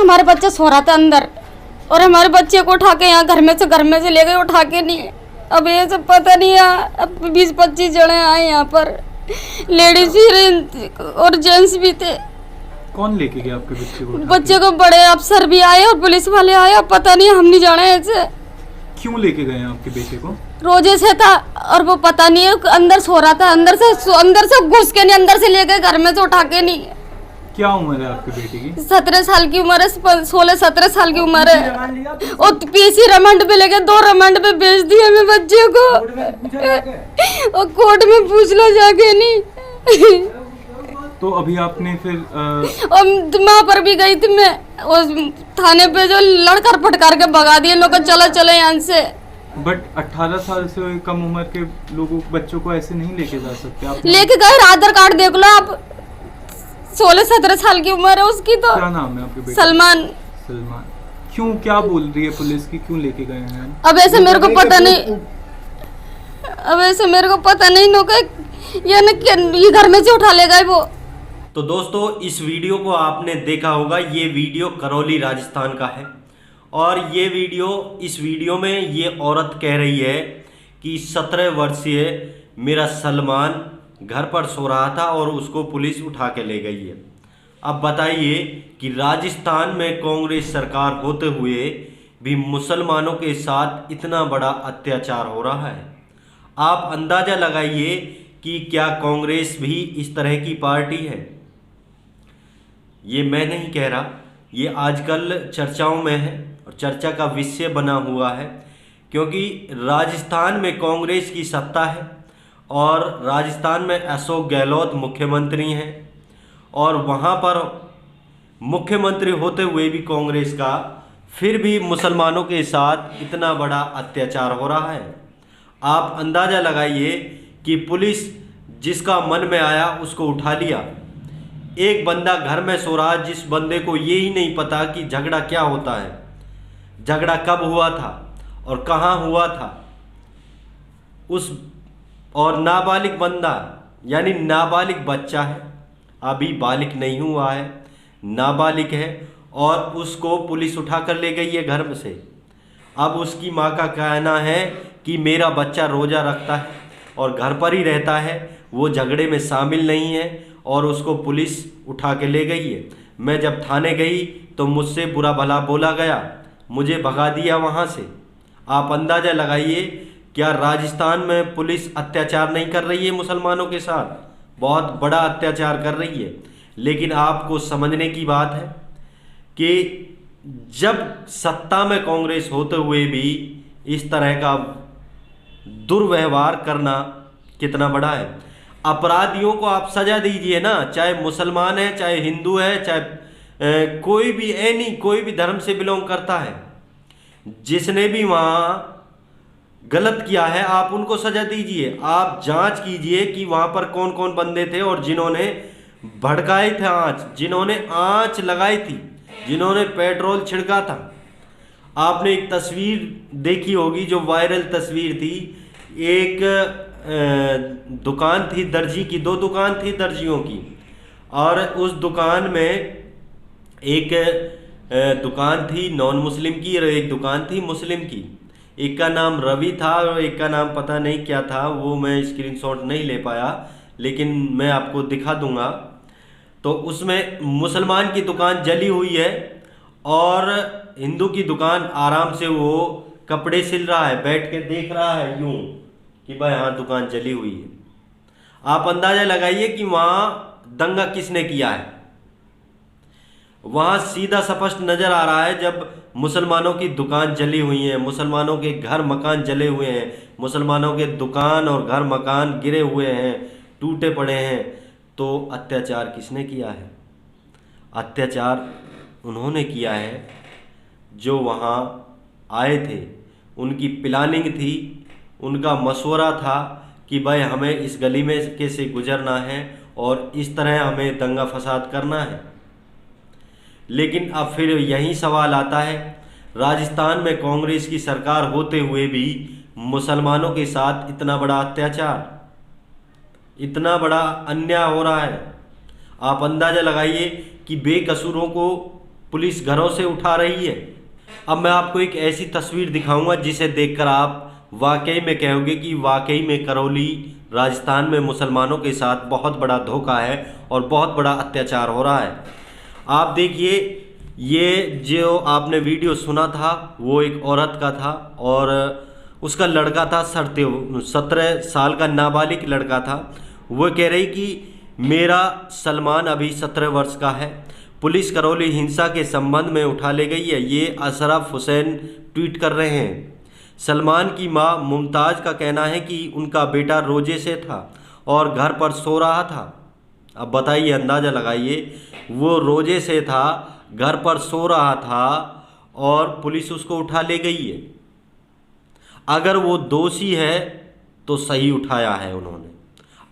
हमारे बच्चा सो रहा था अंदर और हमारे बच्चे को उठा के यहाँ घर में से ले गए, उठा के नहीं। अब ये सब पता नहीं है। अब 20-25 जने आए यहाँ पर, लेडीज भी और जेंट्स भी थे। कौन लेके गया आपके बच्चे को? बच्चे को बड़े अफसर भी आए और पुलिस वाले आए। अब पता नहीं, हम नहीं जाने ऐसे। क्यों लेके गए हैं आपके बेटे को? रोजे से था और वो पता नहीं है, अंदर सो रहा था, अंदर से घुस के नहीं, अंदर से ले गए, घर में से उठा के नहीं। क्या उम्र है आपके बेटे की? 17 साल की उम्र है, 16-17 साल की उम्र है। और पीसी रिमांड पे लेके 2 रिमांड पे भेज दिए हमें बच्चे को, और कोर्ट में पूछ लो जाके नहीं। तो अभी आपने फिर और वहाँ पर भी गई थी मैं, उस थाने पे जो लड़कर फटकार के भगा दिए लोग, चलो चलो यहाँ से। बट 18 साल से कम उम्र के लोगों बच्चों को ऐसे नहीं लेके जा सकते आप। लेके गए, आधार कार्ड देख लो आप, 16-17 साल की उम्र है उसकी। तो क्या नाम है आपके बेटे? सलमान। सलमान। क्यों, क्या बोल रही है पुलिस की, क्यों लेके गए हैं? अब ऐसे मेरे को पता नहीं, अब ऐसे मेरे को पता नहीं नो के ये घर में से उठा ले गए वो। तो दोस्तों, इस वीडियो को आपने देखा होगा, ये वीडियो करौली राजस्थान का है। और ये वीडियो, इस वीडियो में ये औरत कह रही है कि 17 वर्षीय मेरा सलमान घर पर सो रहा था और उसको पुलिस उठा के ले गई है। अब बताइए कि राजस्थान में कांग्रेस सरकार होते हुए भी मुसलमानों के साथ इतना बड़ा अत्याचार हो रहा है। आप अंदाज़ा लगाइए कि क्या कांग्रेस भी इस तरह की पार्टी है। ये मैं नहीं कह रहा, ये आजकल चर्चाओं में है और चर्चा का विषय बना हुआ है, क्योंकि राजस्थान में कांग्रेस की सत्ता है और राजस्थान में अशोक गहलोत मुख्यमंत्री हैं, और वहाँ पर मुख्यमंत्री होते हुए भी कांग्रेस का, फिर भी मुसलमानों के साथ इतना बड़ा अत्याचार हो रहा है। आप अंदाज़ा लगाइए कि पुलिस जिसका मन में आया उसको उठा लिया। एक बंदा घर में सो रहा, जिस बंदे को ये ही नहीं पता कि झगड़ा क्या होता है, झगड़ा कब हुआ था और कहाँ हुआ था। उस और नाबालिग बंदा, यानी नाबालिग बच्चा है, अभी बालिग नहीं हुआ है, नाबालिग है, और उसको पुलिस उठा कर ले गई है घर में से। अब उसकी माँ का कहना है कि मेरा बच्चा रोज़ा रखता है और घर पर ही रहता है, वो झगड़े में शामिल नहीं है, और उसको पुलिस उठा के ले गई है। मैं जब थाने गई तो मुझसे बुरा भला बोला गया, मुझे भगा दिया वहाँ से। आप अंदाज़ा लगाइए, क्या राजस्थान में पुलिस अत्याचार नहीं कर रही है मुसलमानों के साथ? बहुत बड़ा अत्याचार कर रही है। लेकिन आपको समझने की बात है कि जब सत्ता में कांग्रेस होते हुए भी इस तरह का दुर्व्यवहार करना कितना बड़ा है। अपराधियों को आप सजा दीजिए ना, चाहे मुसलमान है, चाहे हिंदू है, चाहे कोई भी कोई भी धर्म से बिलोंग करता है, जिसने भी वहाँ गलत किया है आप उनको सजा दीजिए। आप जांच कीजिए कि वहाँ पर कौन कौन बंदे थे और जिन्होंने भड़काए थे आँच, जिन्होंने आँच लगाई थी, जिन्होंने पेट्रोल छिड़का था। आपने एक तस्वीर देखी होगी जो वायरल तस्वीर थी, एक दुकान थी दर्जी की, 2 दुकान थी दर्जियों की, और उस दुकान में एक दुकान थी नॉन मुस्लिम की और एक दुकान थी मुस्लिम की। एक का नाम रवि था और एक का नाम पता नहीं क्या था, वो मैं स्क्रीनशॉट नहीं ले पाया, लेकिन मैं आपको दिखा दूंगा। तो उसमें मुसलमान की दुकान जली हुई है और हिंदू की दुकान आराम से वो कपड़े सिल रहा है, बैठ के देख रहा है यूं कि भाई हाँ दुकान जली हुई है। आप अंदाज़ा लगाइए कि वहाँ दंगा किसने किया है। वहाँ सीधा स्पष्ट नज़र आ रहा है, जब मुसलमानों की दुकान जली हुई है, मुसलमानों के घर मकान जले हुए हैं, मुसलमानों के दुकान और घर मकान गिरे हुए हैं, टूटे पड़े हैं, तो अत्याचार किसने किया है? अत्याचार उन्होंने किया है जो वहाँ आए थे, उनकी प्लानिंग थी, उनका मशवरा था कि भाई हमें इस गली में कैसे गुजरना है और इस तरह हमें दंगा फसाद करना है। लेकिन अब फिर यही सवाल आता है, राजस्थान में कांग्रेस की सरकार होते हुए भी मुसलमानों के साथ इतना बड़ा अत्याचार, इतना बड़ा अन्याय हो रहा है। आप अंदाज़ा लगाइए कि बेकसूरों को पुलिस घरों से उठा रही है। अब मैं आपको एक ऐसी तस्वीर दिखाऊंगा जिसे देखकर आप वाकई में कहोगे कि वाकई में करौली राजस्थान में मुसलमानों के साथ बहुत बड़ा धोखा है और बहुत बड़ा अत्याचार हो रहा है। आप देखिए, ये जो आपने वीडियो सुना था वो एक औरत का था और उसका लड़का था 17 साल का नाबालिग लड़का था। वो कह रही कि मेरा सलमान अभी 17 वर्ष का है। पुलिस करौली हिंसा के संबंध में उठा ले गई है, ये अशरफ हुसैन ट्वीट कर रहे हैं। सलमान की मां मुमताज़ का कहना है कि उनका बेटा रोजे से था और घर पर सो रहा था। अब बताइए, अंदाज़ा लगाइए, वो रोजे से था, घर पर सो रहा था और पुलिस उसको उठा ले गई है। अगर वो दोषी है तो सही उठाया है उन्होंने,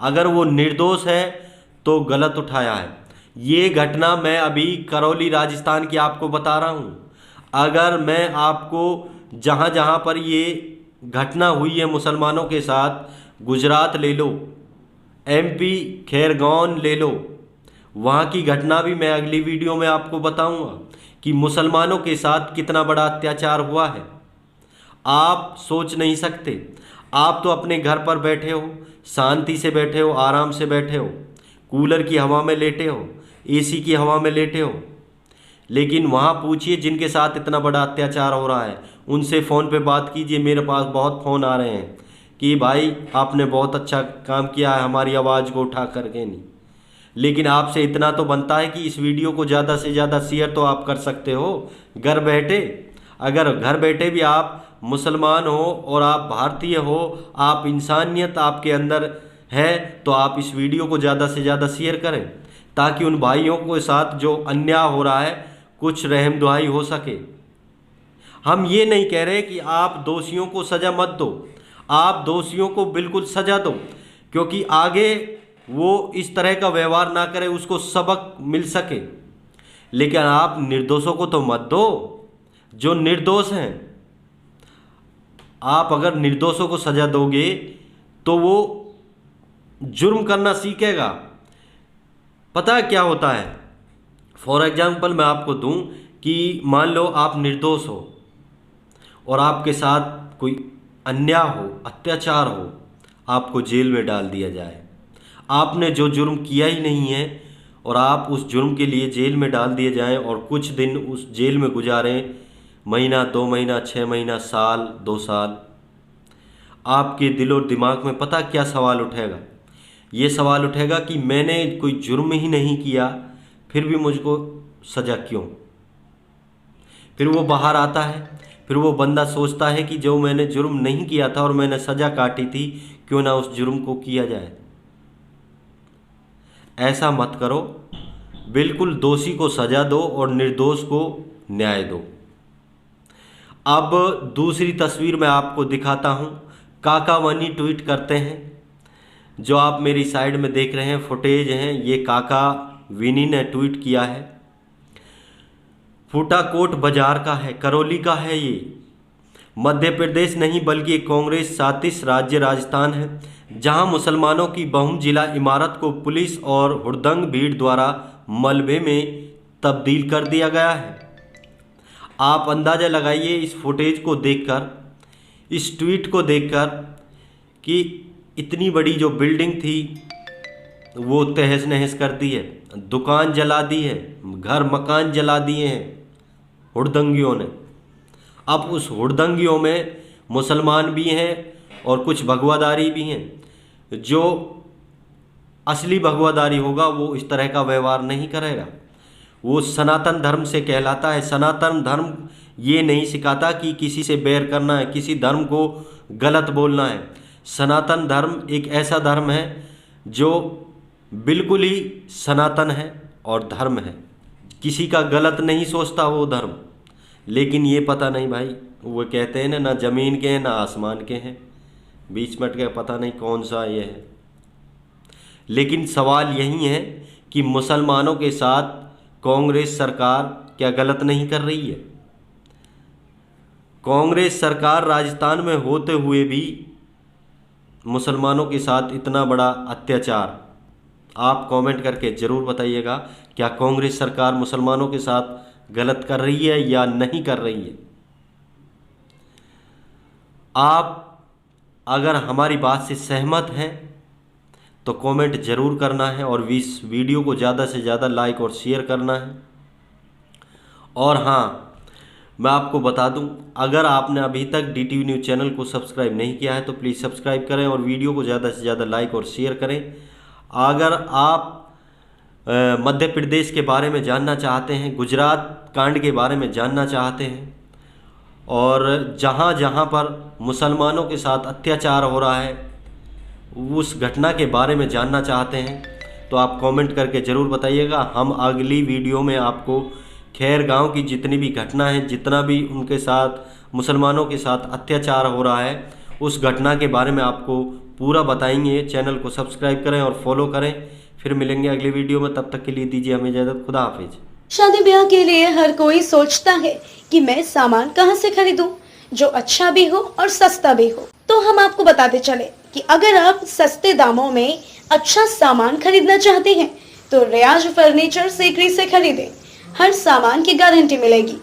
अगर वो निर्दोष है तो गलत उठाया है। ये घटना मैं अभी करौली राजस्थान की आपको बता रहा हूँ। अगर मैं आपको जहाँ जहाँ पर ये घटना हुई है मुसलमानों के साथ, गुजरात ले लो, MP खैरगौन ले लो, वहाँ की घटना भी मैं अगली वीडियो में आपको बताऊँगा कि मुसलमानों के साथ कितना बड़ा अत्याचार हुआ है। आप सोच नहीं सकते। आप तो अपने घर पर बैठे हो, शांति से बैठे हो, आराम से बैठे हो, कूलर की हवा में लेटे हो, AC की हवा में लेटे हो, लेकिन वहाँ पूछिए जिनके साथ इतना बड़ा अत्याचार हो रहा है, उनसे फ़ोन पे बात कीजिए। मेरे पास बहुत फ़ोन आ रहे हैं कि भाई आपने बहुत अच्छा काम किया है, हमारी आवाज़ को उठा करके नहीं। लेकिन आपसे इतना तो बनता है कि इस वीडियो को ज़्यादा से ज़्यादा शेयर तो आप कर सकते हो घर बैठे। अगर घर बैठे भी आप मुसलमान हो और आप भारतीय हो, आप इंसानियत आपके अंदर है, तो आप इस वीडियो को ज़्यादा से ज़्यादा शेयर करें ताकि उन भाइयों के साथ जो अन्याय हो रहा है कुछ रहम दुहाई हो सके। हम ये नहीं कह रहे कि आप दोषियों को सज़ा मत दो, आप दोषियों को बिल्कुल सज़ा दो, क्योंकि आगे वो इस तरह का व्यवहार ना करे, उसको सबक मिल सके। लेकिन आप निर्दोषों को तो मत दो, जो निर्दोष हैं। आप अगर निर्दोषों को सज़ा दोगे तो वो जुर्म करना सीखेगा। पता है क्या होता है? फॉर एग्जाम्पल मैं आपको दूं कि मान लो आप निर्दोष हो और आपके साथ कोई अन्याय हो, अत्याचार हो, आपको जेल में डाल दिया जाए। आपने जो जुर्म किया ही नहीं है और आप उस जुर्म के लिए जेल में डाल दिए जाएं और कुछ दिन उस जेल में गुजारें, महीना, 2 महीना, 6 महीना, साल, 2 साल। आपके दिल और दिमाग में पता क्या सवाल उठेगा? ये सवाल उठेगा कि मैंने कोई जुर्म ही नहीं किया, फिर भी मुझको सज़ा क्यों? फिर वो बाहर आता है, फिर वो बंदा सोचता है कि जो मैंने जुर्म नहीं किया था और मैंने सज़ा काटी थी, क्यों ना उस जुर्म को किया जाए। ऐसा मत करो, बिल्कुल दोषी को सज़ा दो और निर्दोष को न्याय दो। अब दूसरी तस्वीर मैं आपको दिखाता हूँ। काका वनी ट्वीट करते हैं, जो आप मेरी साइड में देख रहे हैं फुटेज हैं, ये काका विनी ने ट्वीट किया है। फूटाकोट बाजार का है, करौली का है। ये मध्य प्रदेश नहीं बल्कि कांग्रेस शासित राज्य राजस्थान है, जहां मुसलमानों की बहु जिला इमारत को पुलिस और हुड़दंग भीड़ द्वारा मलबे में तब्दील कर दिया गया है। आप अंदाज़ा लगाइए इस फुटेज को देखकर, इस ट्वीट को देखकर, कि इतनी बड़ी जो बिल्डिंग थी वो तहस नहस कर दी है, दुकान जला दी है, घर मकान जला दिए हैं हुड़दंगियों ने। अब उस हुड़दंगियों में मुसलमान भी हैं और कुछ भगवादारी भी हैं। जो असली भगवादारी होगा वो इस तरह का व्यवहार नहीं करेगा। वो सनातन धर्म से कहलाता है। सनातन धर्म ये नहीं सिखाता कि किसी से बैर करना है, किसी धर्म को गलत बोलना है। सनातन धर्म एक ऐसा धर्म है जो बिल्कुल ही सनातन है और धर्म है, किसी का गलत नहीं सोचता वो धर्म। लेकिन ये पता नहीं भाई, वो कहते हैं ना ज़मीन के हैं ना आसमान के हैं, बीच में अटके पता नहीं कौन सा ये है। लेकिन सवाल यही है कि मुसलमानों के साथ कांग्रेस सरकार क्या गलत नहीं कर रही है? कांग्रेस सरकार राजस्थान में होते हुए भी मुसलमानों के साथ इतना बड़ा अत्याचार, आप कमेंट करके ज़रूर बताइएगा, क्या कांग्रेस सरकार मुसलमानों के साथ गलत कर रही है या नहीं कर रही है। आप अगर हमारी बात से सहमत हैं तो कमेंट ज़रूर करना है और इस वीडियो को ज़्यादा से ज़्यादा लाइक और शेयर करना है। और हाँ, मैं आपको बता दूं, अगर आपने अभी तक DTV न्यूज़ चैनल को सब्सक्राइब नहीं किया है तो प्लीज़ सब्सक्राइब करें और वीडियो को ज़्यादा से ज़्यादा लाइक और शेयर करें। अगर आप मध्य प्रदेश के बारे में जानना चाहते हैं, गुजरात कांड के बारे में जानना चाहते हैं और जहाँ जहाँ पर मुसलमानों के साथ अत्याचार हो रहा है उस घटना के बारे में जानना चाहते हैं तो आप कमेंट करके ज़रूर बताइएगा। हम अगली वीडियो में आपको खैर गांव की जितनी भी घटना है, जितना भी उनके साथ मुसलमानों के साथ अत्याचार हो रहा है उस घटना के बारे में आपको पूरा बताएंगे। चैनल को सब्सक्राइब करें और फॉलो करें। फिर मिलेंगे अगली वीडियो में, तब तक के लिए दीजिए हमें इजाज़त। खुदा हाफिज। शादी ब्याह के लिए हर कोई सोचता है कि मैं सामान कहां से खरीदूं जो अच्छा भी हो और सस्ता भी हो। तो हम आपको बताते चले कि अगर आप सस्ते दामों में अच्छा सामान खरीदना चाहते हैं तो रियाज फर्नीचर सीकरी से खरीदें। हर सामान की गारंटी मिलेगी।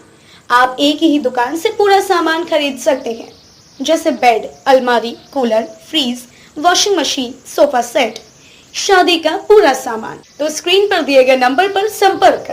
आप एक ही दुकान से पूरा सामान खरीद सकते हैं, जैसे बेड, अलमारी, cooler, fridge, washing machine, sofa set, शादी का पूरा सामान। तो स्क्रीन पर दिए गए नंबर पर संपर्क करें।